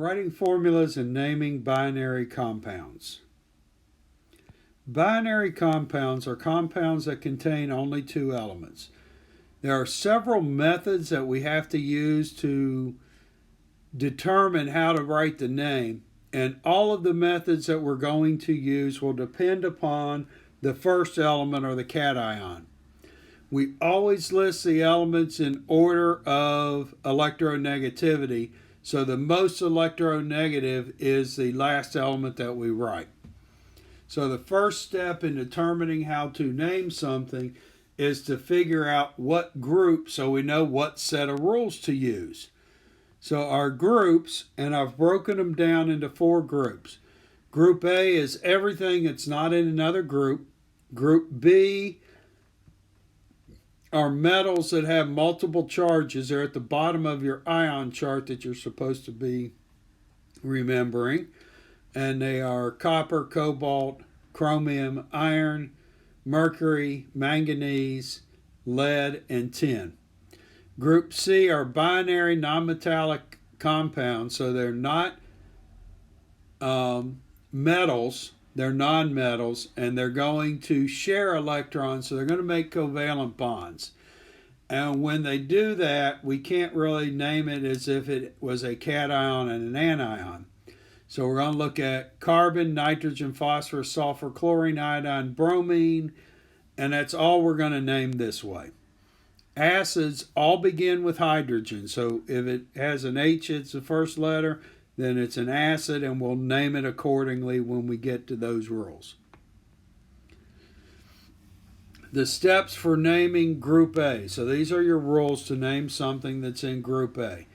Writing formulas and naming binary compounds. Binary compounds are compounds that contain only two elements. There are several methods that we have to use to determine how to write the name, and all of the methods that we're going to use will depend upon the first element or the cation. We always list the elements in order of electronegativity, so the most electronegative is the last element that we write. So the first step in determining how to name something is to figure out what group, so we know what set of rules to use. So our groups, and I've broken them down into four groups. Group A is everything that's not in another group. Group B are metals that have multiple charges. They're at the bottom of your ion chart that you're supposed to be remembering. And they are copper, cobalt, chromium, iron, mercury, manganese, lead, and tin. Group C are binary nonmetallic compounds, so they're not metals, they're nonmetals, and they're going to share electrons, so they're going to make covalent bonds. And when they do that, we can't really name it as if it was a cation and an anion. So we're going to look at carbon, nitrogen, phosphorus, sulfur, chlorine, iodine, bromine, and that's all we're going to name this way. Acids all begin with hydrogen, so if it has an H, it's the first letter, then it's an acid, and we'll name it accordingly when we get to those rules. The steps for naming Group A. So these are your rules to name something that's in Group A.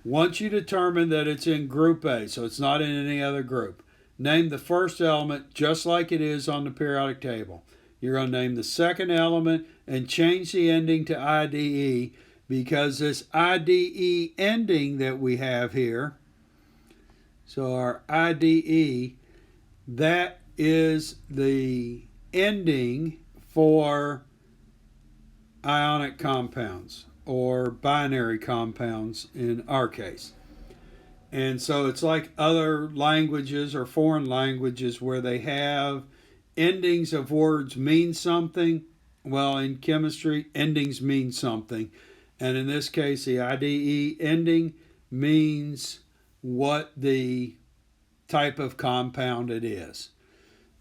Once you determine that it's in Group A, so it's not in any other group, name the first element just like it is on the periodic table. You're going to name the second element and change the ending to IDE, because this IDE ending that we have here, so our IDE, that is the ending for ionic compounds or binary compounds in our case. And so it's like other languages or foreign languages where they have endings of words mean something. Well, in chemistry, endings mean something. And in this case, the IDE ending means what the type of compound it is.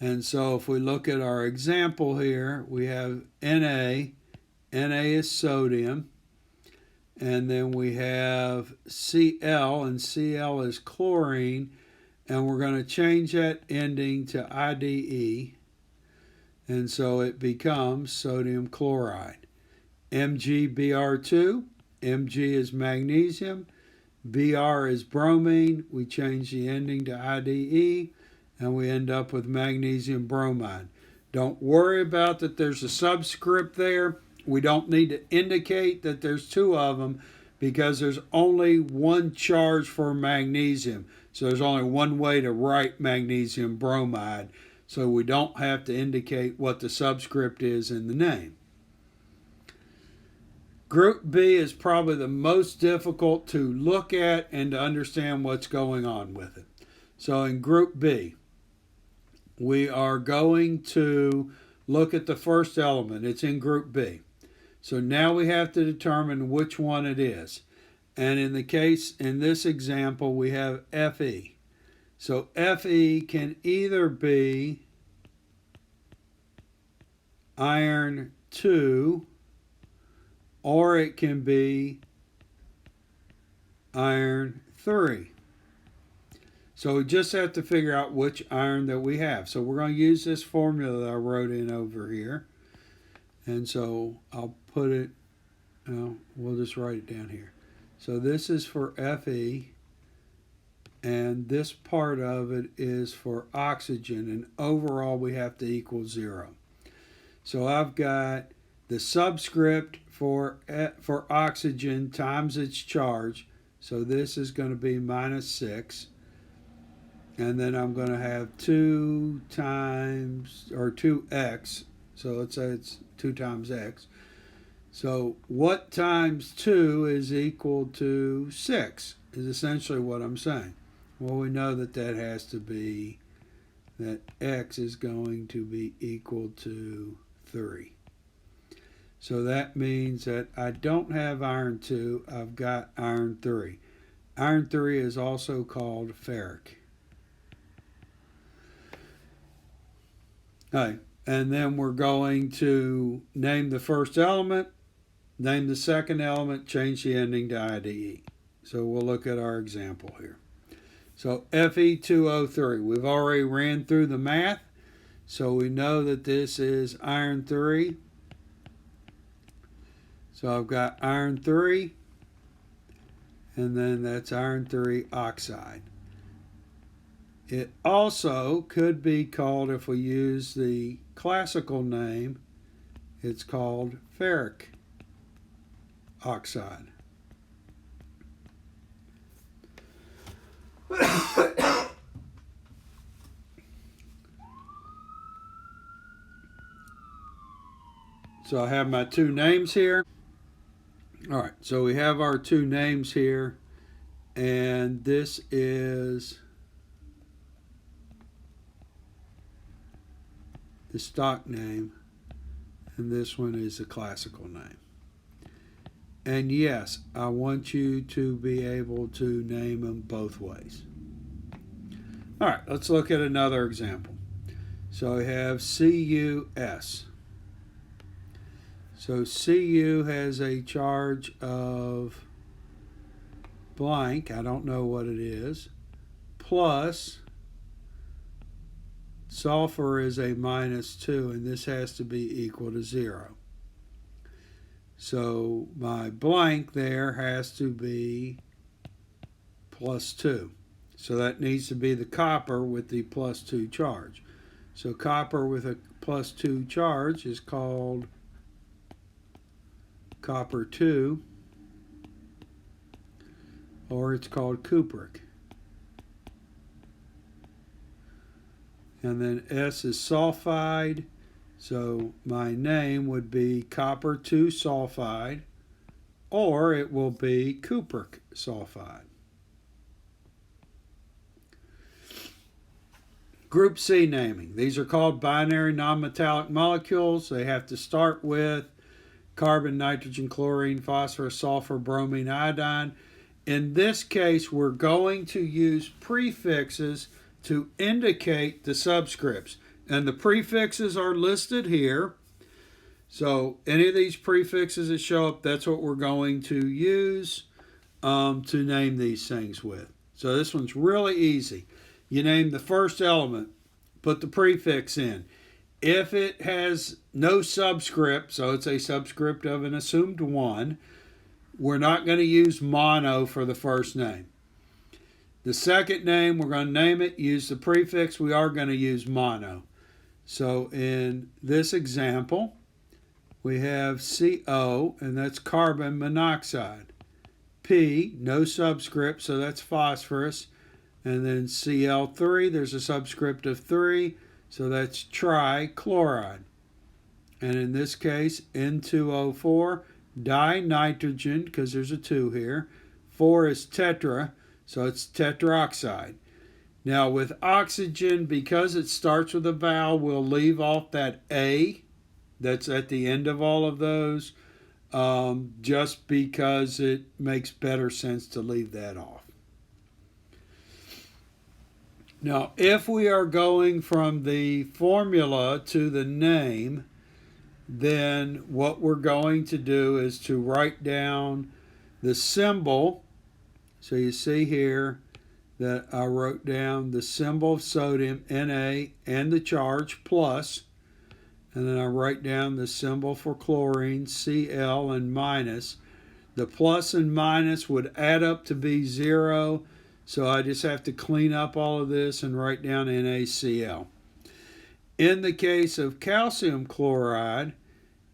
And so if we look at our example here, we have Na. Na is sodium. And then we have Cl, and Cl is chlorine. And we're going to change that ending to IDE. And so it becomes sodium chloride. MgBr2, Mg is magnesium, Br is bromine. We change the ending to IDE, and we end up with magnesium bromide. Don't worry about that there's a subscript there. We don't need to indicate that there's two of them, because there's only one charge for magnesium. So there's only one way to write magnesium bromide. So we don't have to indicate what the subscript is in the name. Group B is probably the most difficult to look at and to understand what's going on with it. So in Group B, we are going to look at the first element. It's in Group B. So now we have to determine which one it is. And in this example, we have Fe. So Fe can either be iron 2, or it can be iron 3. So we just have to figure out which iron that we have. So we're going to use this formula that I wrote in over here. And so I'll put it, we'll just write it down here. So this is for Fe, and this part of it is for oxygen, and overall we have to equal 0. So I've got the subscript for oxygen times its charge. So this is going to be minus 6. And then I'm going to have 2 times, or 2x. So let's say it's 2 times x. So what times 2 is equal to 6 is essentially what I'm saying. Well, we know that that has to be, that X is going to be equal to 3. So that means that I don't have iron 2, I've got iron 3. Iron 3 is also called ferric. Okay, and then we're going to name the first element, name the second element, change the ending to IDE. So we'll look at our example here. So Fe2O3, we've already ran through the math, so we know that this is iron 3. So I've got iron 3, and then that's iron 3 oxide. It also could be called, if we use the classical name, it's called ferric oxide. So I have my two names here. All right, so we have our two names here, and this is the stock name, and this one is the classical name. And yes, I want you to be able to name them both ways. All right, let's look at another example. So we have CuS. So Cu has a charge of blank, I don't know what it is, plus sulfur is a -2, and this has to be equal to 0. So my blank there has to be +2. So that needs to be the copper with the +2 charge. So copper with a +2 charge is called copper 2, or it's called cupric. And then S is sulfide, so my name would be copper 2 sulfide, or it will be cupric sulfide. Group C naming. These are called binary nonmetallic molecules. They have to start with carbon, nitrogen, chlorine, phosphorus, sulfur, bromine, iodine. In this case, we're going to use prefixes to indicate the subscripts. And the prefixes are listed here. So any of these prefixes that show up, that's what we're going to use to name these things with. So this one's really easy. You name the first element, put the prefix in. If it has no subscript, so it's a subscript of an assumed 1, we're not going to use mono for the first name. The second name, we're going to name it, use the prefix, we are going to use mono. So in this example, we have CO, and that's carbon monoxide. P, no subscript, so that's phosphorus. And then Cl3, there's a subscript of 3, so that's trichloride. And in this case, N2O4, dinitrogen, because there's a 2 here. 4 is tetra, so it's tetroxide. Now with oxygen, because it starts with a vowel, we'll leave off that A that's at the end of all of those, just because it makes better sense to leave that off. Now, if we are going from the formula to the name, then what we're going to do is to write down the symbol. So you see here that I wrote down the symbol of sodium, Na, and the charge, plus, and then I write down the symbol for chlorine, Cl, and minus. The plus and minus would add up to be 0, so I just have to clean up all of this and write down NaCl. In the case of calcium chloride,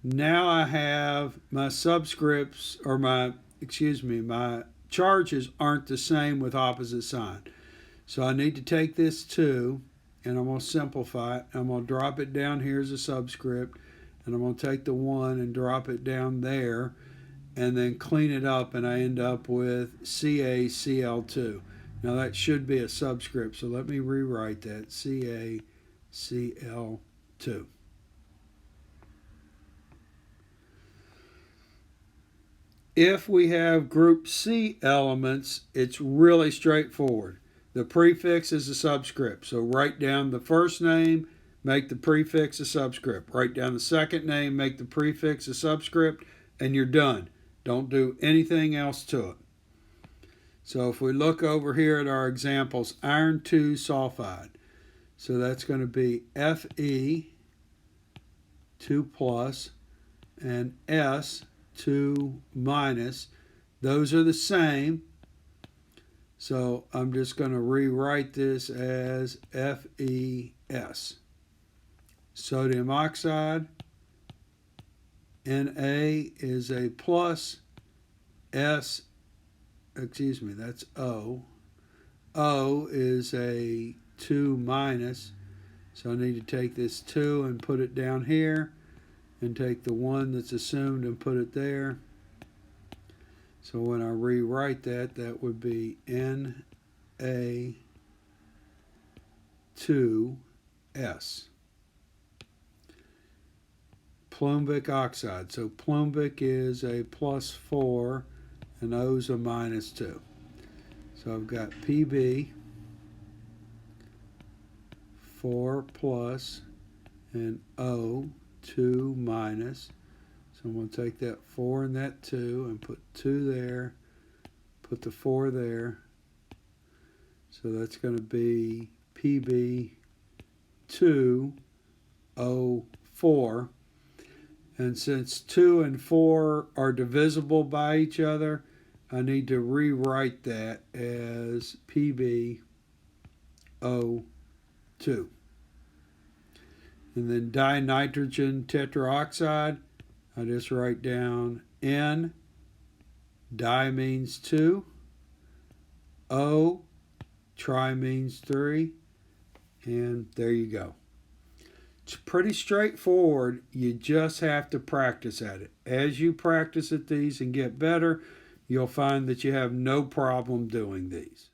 now I have my subscripts, or my charges aren't the same with opposite sign. So I need to take this 2, and I'm going to simplify it. I'm going to drop it down here as a subscript, and I'm going to take the 1 and drop it down there, and then clean it up, and I end up with CaCl2. Now that should be a subscript, so let me rewrite that, CaCl2. If we have group C elements, it's really straightforward. The prefix is a subscript, so write down the first name, make the prefix a subscript. Write down the second name, make the prefix a subscript, and you're done. Don't do anything else to it. So if we look over here at our examples, iron 2 sulfide. So that's going to be Fe 2 plus and S 2 minus. Those are the same. So I'm just going to rewrite this as FeS. Sodium oxide, Na is a plus, that's O. O is a 2 minus. So I need to take this 2 and put it down here, and take the 1 that's assumed and put it there. So when I rewrite that, that would be Na2S. Plumbic oxide. So plumbic is a plus 4 and O is a minus 2. So I've got Pb 4 plus and O 2 minus. So I'm going to take that 4 and that 2 and put 2 there, put the 4 there. So that's going to be Pb2O4. And since 2 and 4 are divisible by each other, I need to rewrite that as PbO2. And then dinitrogen tetraoxide, I just write down N, di means 2, O, tri means 3, and there you go. It's pretty straightforward. You just have to practice at it. As you practice at these and get better, you'll find that you have no problem doing these.